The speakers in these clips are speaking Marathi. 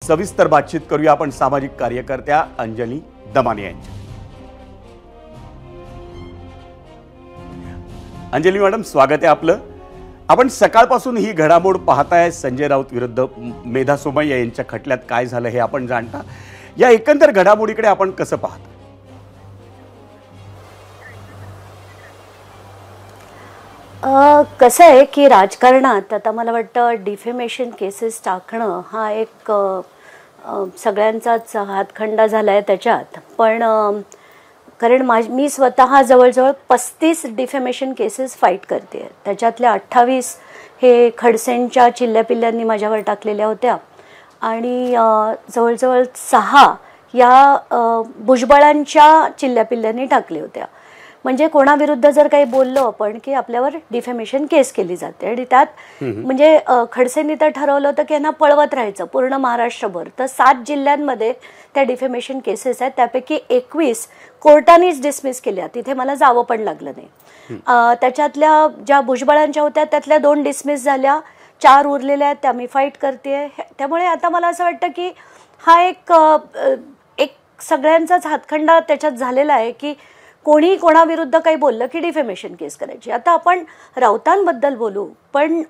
सविस्तर बातचीत करूया आपण सामाजिक कार्यकर्त्या अंजली दमाने यांच्या। अंजली मॅडम, स्वागत आहे आपलं। आपण सकाळपासून ही घडामोड पाहताय, संजय राऊत विरुद्ध मेधा सोमय्या यांच्या खटल्यात काय झालं हे आपण जाणता। या एकंदर घडामोडीकडे आपण कसं पाहता? कसं आहे की राजकारणात आता मला वाटतं डिफेमेशन केसेस टाकणं हा एक सगळ्यांचाच हातखंडा झाला आहे त्याच्यात। पण कारण मी स्वतः जवळजवळ 35 डिफेमेशन केसेस फाईट करते। त्याच्यातल्या 28 हे खडसेंच्या चिल्ल्यापिल्ल्यांनी माझ्यावर टाकलेल्या होत्या आणि जवळजवळ 6 या भुजबळांच्या चिल्ल्यापिल्ल्यांनी टाकल्या होत्या। म्हणजे कोणाविरुद्ध जर काही बोललो आपण की आपल्यावर डिफेमेशन केस केली जाते आणि त्यात म्हणजे खडसेंनी तर ठरवलं होतं की यांना पळवत राहायचं पूर्ण महाराष्ट्रभर। तर 7 जिल्ह्यांमध्ये त्या डिफेमेशन केसेस आहेत, त्यापैकी 21 कोर्टानेच डिसमिस केल्या, तिथे मला जावं पण लागलं नाही। त्याच्यातल्या ज्या भुजबळांच्या होत्या त्यातल्या 2 डिसमिस झाल्या, 4 उरलेल्या आहेत त्या मी फाईट करते। त्यामुळे आता मला असं वाटतं की हा एक सगळ्यांचाच हातखंडा त्याच्यात झालेला आहे की कोणी कोणाविरुद्ध काही बोललं की डिफेमेशन केस करायची। आता आपण राऊतांबद्दल बोलू, पण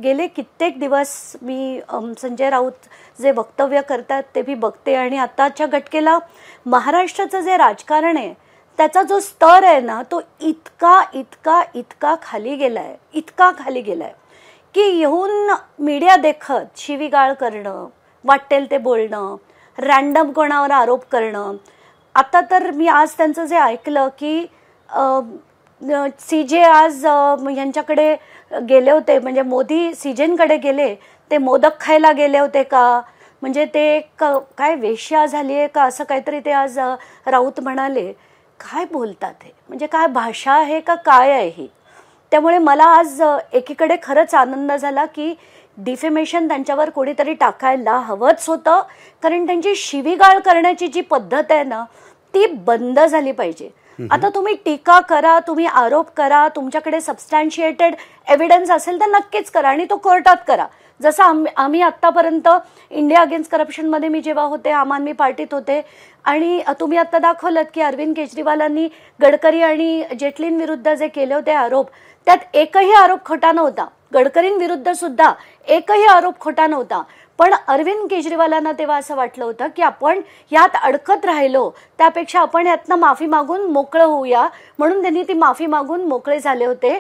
गेले कित्येक दिवस मी संजय राऊत जे वक्तव्य करतात ते मी बघते आणि आताच्या घटकेला महाराष्ट्राचं जे राजकारण आहे त्याचा जो स्तर आहे ना तो इतका इतका इतका खाली गेलाय, इतका खाली गेलाय की येऊन मीडिया देखत शिवीगाळ करणं, वाटेल ते बोलणं, रॅन्डम कोणावर आरोप करणं। आता तर मी आज त्यांचं जे ऐकलं की सीजे आज यांच्याकडे गेले होते, म्हणजे मोदी सीजेंकडे गेले, ते मोदक खायला गेले होते का, म्हणजे ते काय वेश्या झाली आहे का असं काहीतरी ते आज राऊत म्हणाले। काय बोलतात हे, म्हणजे काय भाषा आहे का काय आहे ही? त्यामुळे मला आज एकीकडे खरंच आनंद झाला की डिफेमेशन त्यांच्यावर कोणीतरी टाकायला हवंच होतं, कारण त्यांची शिवीगाळ करण्याची जी पद्धत आहे ना ती बंद झाली पाहिजे। आता तुम्ही टीका करा, तुम्ही आरोप करा, तुमच्याकडे सबस्टॅन्शिएटेड एव्हिडन्स असेल तर नक्कीच करा आणि तो कोर्टात करा। जसं आम्ही आत्तापर्यंत इंडिया अगेन्स्ट करप्शनमध्ये मी जेव्हा होते, आम आदमी पार्टीत होते आणि तुम्ही आत्ता दाखवलं की अरविंद केजरीवालांनी गडकरी आणि जेटलींविरुद्ध जे केले होते आरोप, त्यात एकही आरोप खोटा नव्हता। गडकरींविरुद्ध सुद्धा एकही आरोप खोटा नव्हता, पण अरविंद केजरीवालांना तेव्हा असं वाटलं होतं की आपण यात अडकत राहिलो, त्यापेक्षा आपण यातनं माफी मागून मोकळं होऊया, म्हणून त्यांनी ती माफी मागून मोकळे झाले होते।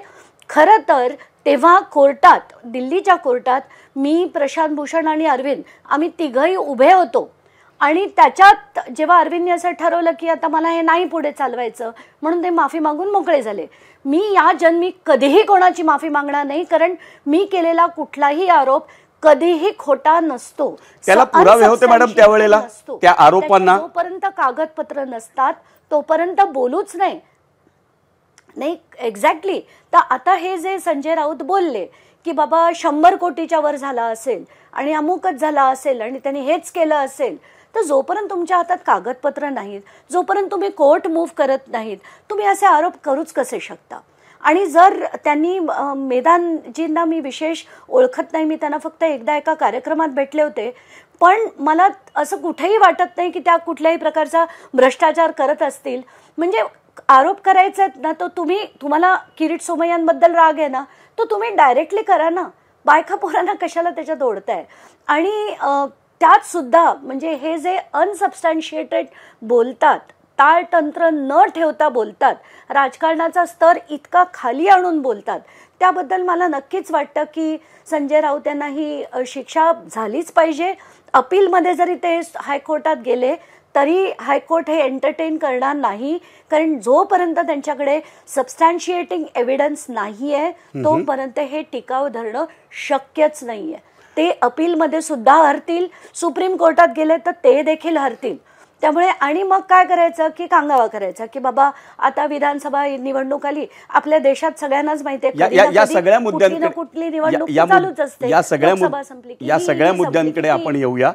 खरं तर तेव्हा कोर्टात, दिल्लीच्या कोर्टात मी, प्रशांत भूषण आणि अरविंद आम्ही तिघही उभे होतो आणि त्याच्यात जेव्हा अरविंदने असं ठरवलं की आता मला हे नाही पुढे चालवायचं म्हणून ते माफी मागून मोकळे झाले। मी या जन्मी कधीही कोणाची माफी मागणार नाही, कारण मी केलेला कुठलाही आरोप कधीही खोटा नसतो। त्याला पुरावे होते मॅडम त्यावेळेला त्या आरोपांना? जोपर्यंत कागदपत्र नसतात तोपर्यंत बोलूच नाही। एक्झॅक्टली। तर आता हे जे संजय राऊत बोलले की बाबा 100 कोटीच्या वर झाला असेल आणि अमुकच झाला असेल आणि त्यांनी हेच केलं असेल, तर जोपर्यंत तुमच्या हातात कागदपत्र नाहीत, जोपर्यंत तुम्ही कोर्ट मूव्ह करत नाहीत, तुम्ही असे आरोप करूच कसे शकता? आणि जर त्यांनी मेधांजींना मी विशेष ओळखत नाही, मी त्यांना फक्त एकदा एका कार्यक्रमात भेटले होते, पण मला असं कुठेही वाटत नाही की त्या कुठल्याही प्रकारचा भ्रष्टाचार करत असतील। म्हणजे आरोप करायचे आहेत ना, तो तुम्हाला किरीट सोमय्यांबद्दल राग आहे ना, तो तुम्ही डायरेक्टली करा ना, बायका पोरांना कशाला त्याच्यात ओढताय? आणि त्यात सुद्धा म्हणजे हे जे अनसबस्टॅन्शिएटेड बोलतात, ताळतंत्र न ठेवता बोलतात, राजकारणाचा स्तर इतका खाली आणून बोलतात, त्याबद्दल मला नक्कीच वाटतं की संजय राऊत यांना ही शिक्षा झालीच पाहिजे। अपीलमध्ये जरी ते हायकोर्टात गेले तरी हायकोर्ट हे एंटरटेन करणार नाही, कारण जोपर्यंत त्यांच्याकडे सबस्टॅन्शिएटिंग एव्हिडन्स नाही आहे तोपर्यंत हे टिकाव धरणं शक्यच नाही आहे। ते अपीलमध्ये सुद्धा हरतील, सुप्रीम कोर्टात गेले तर ते देखील हरतील। त्यामुळे आणि मग काय करायचं की कांगावा करायचा की बाबा आता विधानसभा निवडणूक आली, आपल्या देशात सगळ्यांनाच माहिती आहे या सगळ्या मुद्द्यांकडे, कुठली निवडणूक चालूच असते, या सगळ्या मुद्द्यांकडे आपण येऊया।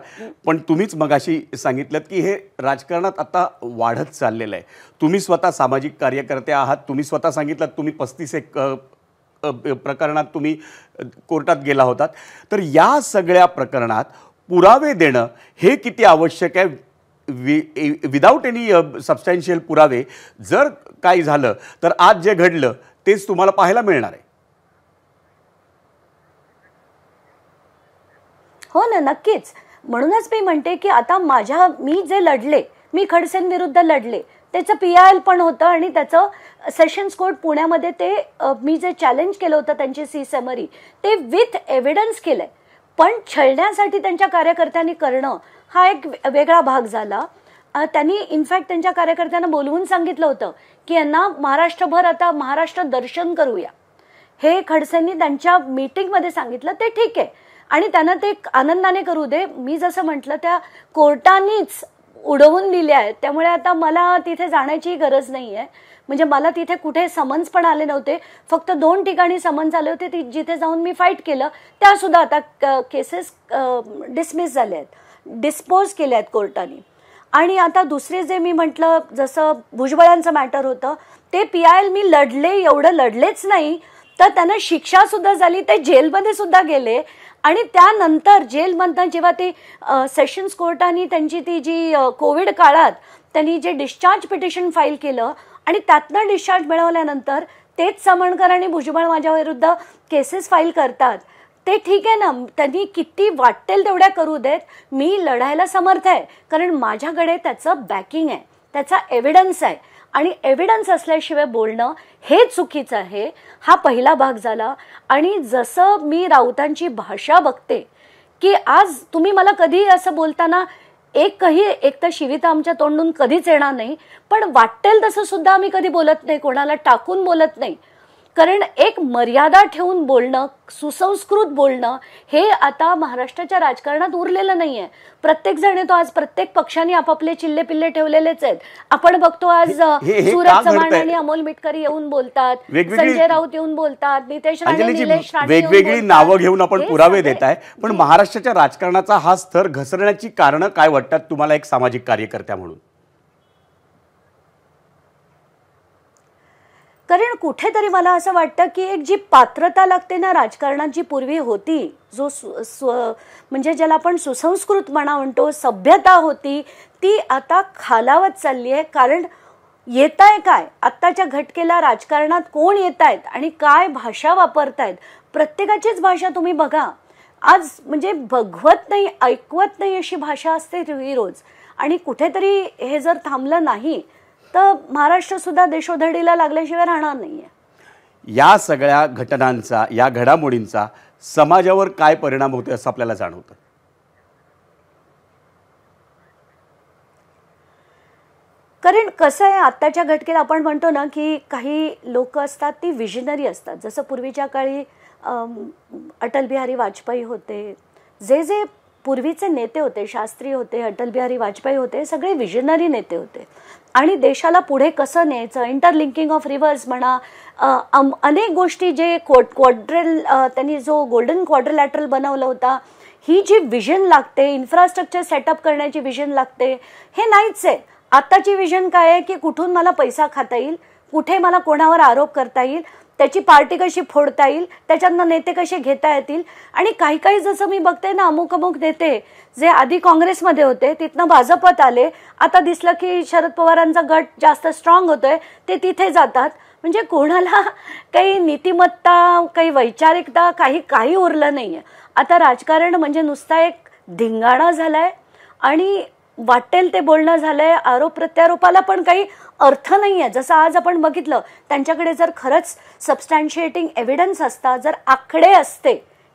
पण तुम्हीच मगाशी सांगितलं की हे राजकारणात आता वाढत चाललेलं आहे। तुम्ही स्वतः सामाजिक कार्यकर्ते आहात, तुम्ही स्वतः सांगितलं तुम्ही 35 प्रकरणात तुम्ही कोर्टात गेला होतात, तर या सगळ्या प्रकरणात पुरावे देणं हे किती आवश्यक आहे. विदाऊट एनी सबस्टॅन्शियल पुरावे जर काही झालं तर आज जे घडलं तेच तुम्हाला पाहायला मिळणार आहे. हो ना, नक्कीच. म्हणूनच मी म्हणते की आता मी जे लढले, मी खडसेंविरुद्ध लढले, त्याचं PIL पण होतं आणि त्याचं सेशन्स कोर्ट पुण्यामध्ये ते मी जे चॅलेंज केलं होतं त्यांची सी समरी ते विथ एव्हिडन्स केलंय. पण छळण्यासाठी त्यांच्या कार्यकर्त्यांनी करणं हा एक वेगळा भाग झाला. त्यांनी इनफॅक्ट त्यांच्या कार्यकर्त्यांना बोलवून सांगितलं होतं की यांना महाराष्ट्रभर आता महाराष्ट्र दर्शन करूया. हे खडसेंनी त्यांच्या मीटिंगमध्ये सांगितलं, ते ठीक आहे आणि त्यांना ते आनंदाने करू दे. मी जसं म्हटलं त्या कोर्टानीच उडवून दिले आहेत, त्यामुळे आता मला तिथे जाण्याची गरज नाही आहे. म्हणजे मला तिथे कुठे समन्स पण आले नव्हते, फक्त 2 ठिकाणी समन्स आले होते जिथे जाऊन मी फाईट केलं. त्यासुद्धा आता केसेस डिसमिस झाले आहेत, डिस्पोज केले आहेत कोर्टाने. आणि आता दुसरे जे मी म्हटलं जसं भुजबळांचं मॅटर होतं ते PIL मी लढले, एवढं लढलेच नाही तर त्यांना शिक्षा सुद्धा झाली, ते जेलमध्ये सुद्धा गेले. आणि त्यानंतर जेलमधनं जेव्हा ते सेशन्स कोर्टाने त्यांची ती जी कोविड काळात त्यांनी जे डिस्चार्ज पिटिशन फाईल केलं आणि त्यातनं डिस्चार्ज मिळवल्यानंतर तेच समणकर आणि भुजबळ माझ्याविरुद्ध केसेस फाईल करतात. ते ठीक आहे ना, त्यांनी किती वाटेल तेवढ्या करू देत, मी लढायला समर्थ आहे. कारण माझ्याकडे त्याचं बॅकिंग आहे, त्याचा एव्हिडन्स आहे. आणि एव्हिडन्स असल्याशिवाय बोलणं हे चुकीचं आहे. हा पहिला भाग झाला. आणि जसं मी राऊतांची भाषा बघते की आज तुम्ही मला कधी असं बोलताना एक तर शिविता आमच्या तोंडून कधीच येणार नाही, पण वाटेल तसं सुद्धा आम्ही कधी बोलत नाही, कोणाला टाकून बोलत नाही. कारण एक मर्यादा ठेवून बोलणं, सुसंस्कृत बोलणं हे आता महाराष्ट्राच्या राजकारणात उरलेलं नाहीये. प्रत्येक जण येतो, आज प्रत्येक पक्षाने आपापले चिल्ले पिल्ले ठेवलेलेच आहेत. आपण बघतो आज सूरज चव्हाण आणि अमोल मिटकरी येऊन बोलतात, संजय राऊत येऊन बोलतात, नितेश राणे, निलेश राणे वेगवेगळी नावं घेऊन आपण पुरावे देत आहे. पण महाराष्ट्राच्या राजकारणाचा हा स्तर घसरण्याची कारणं काय वाटतात तुम्हाला एक सामाजिक कार्यकर्त्या म्हणून? कारण कुठेतरी मला असं वाटतं की एक जी पात्रता लागते ना राजकारणात, जी पूर्वी होती, जो म्हणजे ज्याला आपण सुसंस्कृतपणा म्हणतो, सभ्यता होती, ती आता खालावत चालली आहे. कारण येत आहे काय आत्ताच्या घटकेला राजकारणात कोण येत आहेत आणि काय भाषा वापरतायत, प्रत्येकाचीच भाषा तुम्ही बघा. आज म्हणजे बघवत नाही, ऐकवत नाही अशी भाषा असते रोज. आणि कुठेतरी हे जर थांबलं नाही तर महाराष्ट्र सुद्धा देशोधडीला लागल्याशिवाय राहणार नाहीये. या सगळ्या घटनांचा, या घडामोडींचा समाजावर काय परिणाम होतो असं आपल्याला जाणवतं? कारण कसं आहे, आत्ताच्या घटकेत आपण म्हणतो ना की काही लोक असतात ती विजनरी असतात. जसं पूर्वीच्या काळी अटल बिहारी वाजपेयी होते, जे पूर्वीचे नेते होते, शास्त्री होते, अटल बिहारी वाजपेयी होते, सगळे विजनरी नेते होते. आणि देशाला पुढे कसं न्यायचं, इंटरलिंकिंग ऑफ रिव्हर्स म्हणा, अनेक गोष्टी जे त्यांनी जो गोल्डन क्वाड्रिलॅटरल बनवला होता, ही जी विजन लागते, इन्फ्रास्ट्रक्चर सेटअप करण्याची विजन लागते, हे नाहीच आहे. आत्ताची विजन काय आहे की कुठून मला पैसा खाता येईल, कुठे मला कोणावर आरोप करता येईल, त्याची पार्टी कशी फोडता येईल, त्याच्यातनं नेते कसे घेता येतील. आणि काही जसं मी बघते ना, अमुक नेते जे आधी काँग्रेसमध्ये होते तिथनं भाजपत आले, आता दिसलं की शरद पवारांचा गट जास्त स्ट्रॉंग होतोय, ते तिथे जातात. म्हणजे कोणाला काही नीतिमत्ता, काही वैचारिकता, काही उरलं नाहीये. आता राजकारण म्हणजे नुसता एक धिंगाणा झालाय आणि वाटेल ते बोलणं झालंय. आरोप प्रत्यारोपाला पण काही अर्थ नाहीये. जसं आज आपण बघितलं, त्यांच्याकडे जर खरंच सबस्टॅन्शिएटिंग एव्हिडन्स असता, जर आकडे असते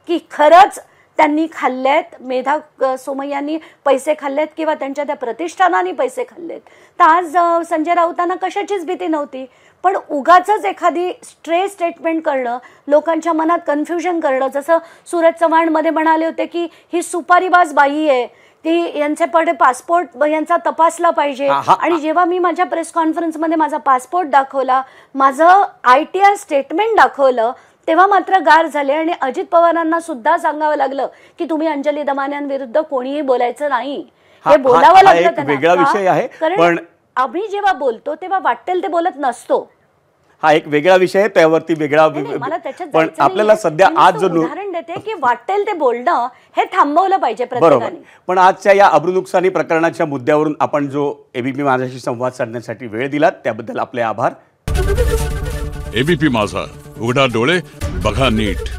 की खरंच त्यांनी खाल्लेत, मेधा सोमय्यांनी पैसे खाल्लेत किंवा त्यांच्या त्या प्रतिष्ठानाने पैसे खाल्लेत, तर आज संजय राऊतांना कशाचीच भीती नव्हती. पण उगाचच एखादी स्ट्रे स्टेटमेंट करणं, लोकांच्या मनात कन्फ्युजन करणं, जसं सूरज चव्हाणमध्ये म्हणाले होते की ही सुपारीबाज बाई आहे, ती यांच्याकडे पासपोर्ट यांचा तपासला पाहिजे. आणि जेव्हा मी माझ्या प्रेस कॉन्फरन्समध्ये माझा पासपोर्ट दाखवला, माझं ITR स्टेटमेंट दाखवलं, तेव्हा मात्र गार झाले. आणि अजित पवारांना सुद्धा सांगावं लागलं की तुम्ही अंजली दमानियांविरुद्ध कोणीही बोलायचं नाही, हे बोलावं लागलं वेगळा विषय आहे. कारण आम्ही जेव्हा बोलतो तेव्हा वाटेल ते बोलत नसतो. हा एक वेगळा विषय आहे, त्यावरती वेगळा नाही, मला त्याच्यात पण जायचं आपल्याला नाहीये. सध्या मी आज नुसतं जो उदाहरण देते की वाटेल ते बोलणं हे थांबवलं पाहिजे बरोबर, प्रत्येकाने. पण आजच्या या अब्रू प्रकरणाच्या मुद्द्यावरून आपण जो एबीपी माझ्याशी संवाद साधण्यासाठी वेळ दिलात त्याबद्दल आपले आभार. एबीपी माझा, उघडा डोळे बघा नीट.